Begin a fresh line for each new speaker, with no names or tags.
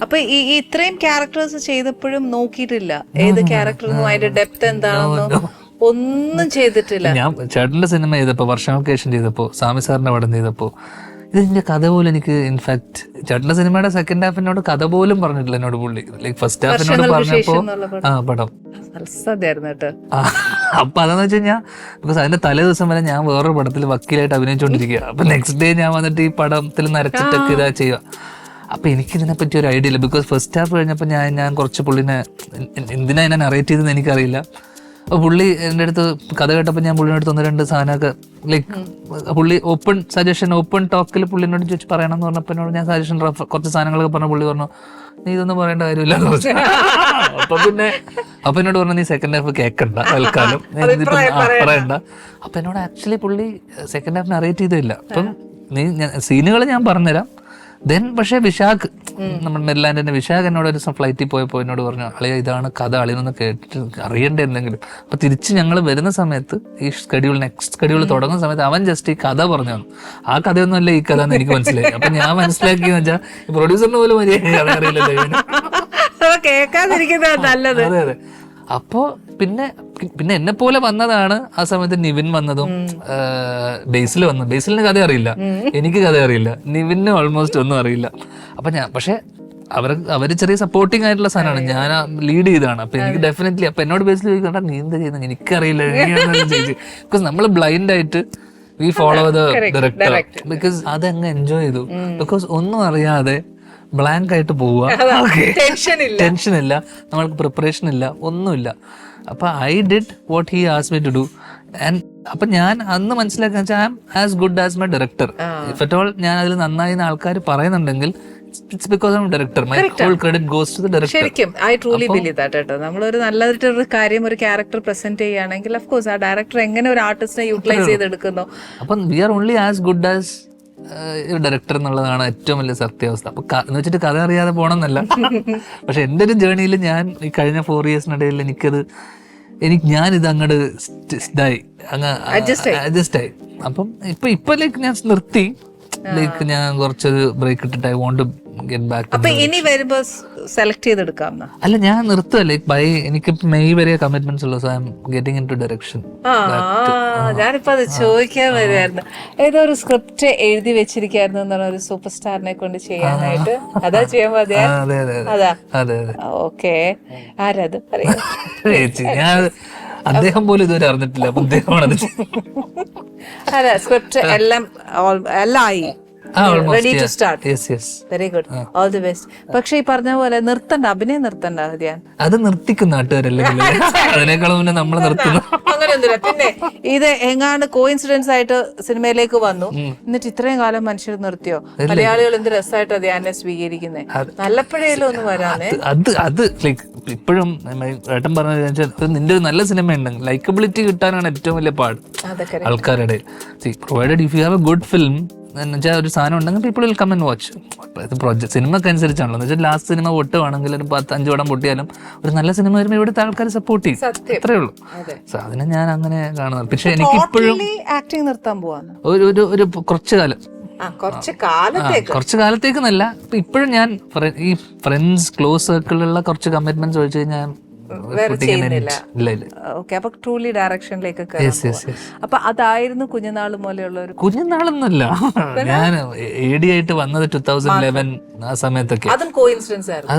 അപ്പൊ ഈ ഇത്രയും ക്യാരക്ടേഴ്സ് ചെയ്തപ്പോഴും നോക്കിയിട്ടില്ല ഏത് ക്യാരക്ടറിനും അതിന്റെ ഡെപ്ത് എന്താണെന്നോ ഒന്നും ചെയ്തിട്ടില്ല.
ഞാൻ ചേട്ടന്റെ സിനിമ ചെയ്തപ്പോ, വർഷങ്ങൾക്ക് ശേഷം ചെയ്തപ്പോ, സ്വാമി സാറിന്റെ പടം ചെയ്തപ്പോ, ഇതിന്റെ കഥ പോലും എനിക്ക്, ഇൻഫാക്ട് ചേട്ടന്റെ സിനിമയുടെ സെക്കൻഡ് ഹാഫിനോട് കഥ പോലും പറഞ്ഞിട്ടില്ല എന്നോട് പുള്ളി. ലൈക് ഫസ്റ്റ് ഹാഫിനോട് പറഞ്ഞപ്പോ പടം
കേട്ടോ.
അപ്പൊ അതെന്ന് വെച്ച് കഴിഞ്ഞാൽ ബിക്കോസ് അതിന്റെ തലേ ദിവസം വരെ ഞാൻ വേറൊരു പടത്തിൽ വക്കീലായിട്ട് അഭിനയിച്ചുകൊണ്ടിരിക്കുക. അപ്പൊ നെക്സ്റ്റ് ഡേ ഞാൻ വന്നിട്ട് ഈ പടത്തിൽ നരച്ചിട്ടൊക്കെ ഇതാ ചെയ്യുക. അപ്പൊ എനിക്ക് ഇതിനെ പറ്റി ഒരു ഐഡിയ ഇല്ല. ബിക്കോസ് ഫസ്റ്റ് ഹാഫ് കഴിഞ്ഞപ്പോൾ ഞാൻ കുറച്ച് പുള്ളിനെ എന്തിനാ എന്നെ നറേറ്റ് ചെയ്തെന്ന് എനിക്കറിയില്ല. അപ്പോൾ പുള്ളി എൻ്റെ അടുത്ത് കഥ കേട്ടപ്പോൾ ഞാൻ പുള്ളിയുടെ അടുത്ത് 1-2 സാധനമൊക്കെ ലൈക്ക് പുള്ളി ഓപ്പൺ സജഷൻ, ഓപ്പൺ ടോക്കിൽ പുള്ളിനോട് ചോദിച്ച് പറയണം എന്ന് പറഞ്ഞപ്പോൾ എന്നോട് ഞാൻ സജഷൻ കുറച്ച് സാധനങ്ങളൊക്കെ പറഞ്ഞു. പുള്ളി പറഞ്ഞു നീ ഇതൊന്നും പറയേണ്ട കാര്യമില്ല എന്ന് പറഞ്ഞു. അപ്പൊ എന്നോട് പറഞ്ഞു നീ സെക്കൻഡ് ഹാഫ് കേൾക്കണ്ട തൽക്കാലം, പറയണ്ട. അപ്പൊ എന്നോട് ആക്ച്വലി പുള്ളി സെക്കൻഡ് ഹാഫ് നറേറ്റ് ചെയ്തില്ല. അപ്പം സീനുകൾ ഞാൻ പറഞ്ഞുതരാം. ദെൻ പക്ഷേ വിശാഖ്, നമ്മുടെ മെല്ലാൻഡിന്റെ വിശാഖ് എന്നോട് ഒരു ഫ്ലൈറ്റിൽ പോയപ്പോൾ എന്നോട് പറഞ്ഞു അളിയ ഇതാണ് കഥ, അളിയൊന്ന് കേട്ടിട്ട് അറിയണ്ടേ എന്തെങ്കിലും. അപ്പൊ തിരിച്ച് ഞങ്ങൾ വരുന്ന സമയത്ത് ഈ നെക്സ്റ്റ് സ്കെഡ്യൂൾ തുടങ്ങുന്ന സമയത്ത് അവൻ ജസ്റ്റ് ഈ കഥ പറഞ്ഞു തന്നു. ആ കഥയൊന്നും അല്ല ഈ കഥ എന്ന് എനിക്ക് മനസ്സിലായി. അപ്പൊ ഞാൻ മനസ്സിലാക്കിയെന്ന് വെച്ചാൽ പ്രൊഡ്യൂസറിന് പോലും വലിയ കഥ അറിയില്ലല്ലോ,
കേൾക്കാതിരിക്കുന്നത് നല്ലത്.
അതെ അതെ. അപ്പോ പിന്നെ എന്നെ പോലെ വന്നതാണ് ആ സമയത്ത് നിവിൻ വന്നതും ബേസിൽ വന്നത്. ബേസിലിന് കഥ അറിയില്ല, എനിക്ക് കഥ അറിയില്ല, നിവിന് ഓൾമോസ്റ്റ് ഒന്നും അറിയില്ല. അപ്പൊ പക്ഷെ അവര് ചെറിയ സപ്പോർട്ടിങ് ആയിട്ടുള്ള സാധനമാണ്, ഞാൻ ലീഡ് ചെയ്തതാണ്. അപ്പൊ എനിക്ക് ഡെഫിനറ്റ്ലി അപ്പൊ എന്നോട് ബേസിൽ ചോദിക്കണ്ട നീ എന്താ ചെയ്യുന്നത് എനിക്കറിയില്ല ബിക്കോസ് നമ്മൾ ബ്ലൈൻഡ് ആയിട്ട് we follow the director. Because അതങ്ങ് എൻജോയ് ചെയ്തു. ബിക്കോസ് ഒന്നും അറിയാതെ ബ്ലാങ്ക് ആയിട്ട് പോവുക, ടെൻഷൻ ഇല്ല, നമ്മൾക്ക് പ്രിപ്പറേഷൻ ഇല്ല, ഒന്നുമില്ല. അപ്പൊ I did what he asked me to do. And അപ്പൊ ഞാൻ അന്ന് മനസ്സിലാക്കുക വെച്ചാൽ I am as good as my director. If at all ഞാൻ അതിൽ നന്നായി ആൾക്കാർ പറയുന്നുണ്ടെങ്കിൽ it's because I am director. My whole credit goes to the director.
ശരിക്കും ഐ ട്രൂലി ബിലീവ് ദാറ്റ് കേട്ടോ. നമ്മളൊരു നല്ലൊരു കാര്യം, ഒരു ക്യാരക്ടർ പ്രസന്റ് ചെയ്യുകയാണെങ്കിൽ ഓഫ് കോഴ്സ് ആ ഡയറക്ടർ എങ്ങനെ ഒരു ആർട്ടിസ്റ്റിനെ യൂട്ടിലൈസ് ചെയ്തെടുക്കുന്നു.
അപ്പം we are only as good as director എന്നുള്ളതാണ് ഏറ്റവും വലിയ സത്യാവസ്ഥ. അപ്പൊ എന്ന് വെച്ചിട്ട് കഥ അറിയാതെ പോകണമെന്നല്ല. പക്ഷെ എൻ്റെ ഒരു ജേർണിയിൽ ഞാൻ ഈ കഴിഞ്ഞ 4 ഇയേഴ്സിനിടയിൽ ഞാനിത് അങ്ങോട്ട് ഇതായി, അങ്ങ് അഡ്ജസ്റ്റ് ആയി. അപ്പം ഇപ്പൊ ലൈക്ക് ഞാൻ നിർത്തി, ലൈക്ക് ഞാൻ കുറച്ചൊരു ബ്രേക്ക് ഇട്ടിട്ട് I want to get back.
അപ്പൊ ഇനി വരുമ്പോ സെലക്ട് ചെയ്തെടുക്കാം.
അല്ല ഞാൻ നിർത്തുക, ലൈക്ക് എനിക്ക് മെയ് വരെ കമ്മിറ്റ്മെന്റ്സ് ഉള്ളു. So I am getting into direction.
ഞാനിപ്പോ അത് ചോദിക്കാൻ വരുമായിരുന്നു. ഏതോ ഒരു സ്ക്രിപ്റ്റ് എഴുതി വെച്ചിരിക്കായിരുന്നു എന്നാണ് ഒരു സൂപ്പർ സ്റ്റാറിനെ കൊണ്ട് ചെയ്യാനായിട്ട്. അതാ ചെയ്യാൻ മതിയാ? അതാ ഓക്കെ. ആരത്
ഞാൻ അദ്ദേഹം പോലും ഇതുവരെ അറിഞ്ഞിട്ടില്ല. അപ്പൊ അദ്ദേഹമാണത്.
അതെ, സ്ക്രിപ്റ്റ് എല്ലാം ആയി, ready to start. Very good, all the best. പക്ഷെ ഈ പറഞ്ഞ പോലെ നിർത്തണ്ട, അഭിനയം നിർത്തണ്ട.
അത് നിർത്തിക്കുന്ന നാട്ടുകാരല്ലേ, അതിനേക്കാളും മുന്നേ നമ്മൾ നിർത്തുന്നു.
അങ്ങനെയൊന്നുമില്ല. പിന്നെ ഇത് എങ്ങാണ്ട് കോയിൻസിഡൻസ് ആയിട്ട് സിനിമയിലേക്ക് വന്നു, എന്നിട്ട് ഇത്രയും കാലം മനുഷ്യർ നിർത്തിയോ? മലയാളികൾ എന്ത് രസമായിട്ട് ധ്യാനെ സ്വീകരിക്കുന്നത്. നല്ലപ്പോഴേലും ഒന്ന് വരാനേ.
അത് ലൈക്ക് ഇപ്പോഴും ഏട്ടൻ പറഞ്ഞ നിന്റെ ഒരു നല്ല സിനിമ ഉണ്ടെങ്കിൽ ലൈക്കബിലിറ്റി കിട്ടാനാണ് ഏറ്റവും വലിയ പാട് ആൾക്കാരുടെ. Provided if you have a good film എന്നുവെച്ചാൽ ഒരു സാധനം ഉണ്ടെങ്കിൽ people will come and watch. ഇത് പ്രോജക്ട് സിനിമക്ക് അനുസരിച്ചാണല്ലോ. എന്ന് വെച്ചാൽ ലാസ്റ്റ് സിനിമ പൊട്ടുവാണെങ്കിൽ ഒരു 5 പടം പൊട്ടിയാലും ഒരു നല്ല സിനിമ വരുമ്പോൾ ഇവിടുത്തെ ആൾക്കാർ സപ്പോർട്ട് ചെയ്യും, അത്രേ ഉള്ളൂ. സോ അതിനെ ഞാൻ അങ്ങനെ കാണുന്നത്. പക്ഷെ എനിക്ക് ഇപ്പോഴും
ആക്ടിങ് നിർത്താൻ പോവാണ്
ഒരു കുറച്ചു കാലം,
കുറച്ച്
കാലത്തേക്കെന്നല്ല, ഇപ്പോഴും ഞാൻ ഈ ഫ്രണ്ട്സ് ക്ലോസ് സർക്കിളിലുള്ള കുറച്ച് കമ്മിറ്റ്മെന്റ്സ് ഒഴിച്ച് കഴിഞ്ഞാൽ
ട്രൂലി ഡയറക്ഷനിലേക്ക്. അപ്പൊ അതായിരുന്നു കുഞ്ഞുനാൾ പോലെയുള്ള ഒരു.
കുഞ്ഞുനാളൊന്നുമല്ല, ഞാൻ AD ആയിട്ട് വന്നത് 2011 ആ സമയത്തൊക്കെ.
അതും കോയിൻസിഡൻസ് ആയിരുന്നു.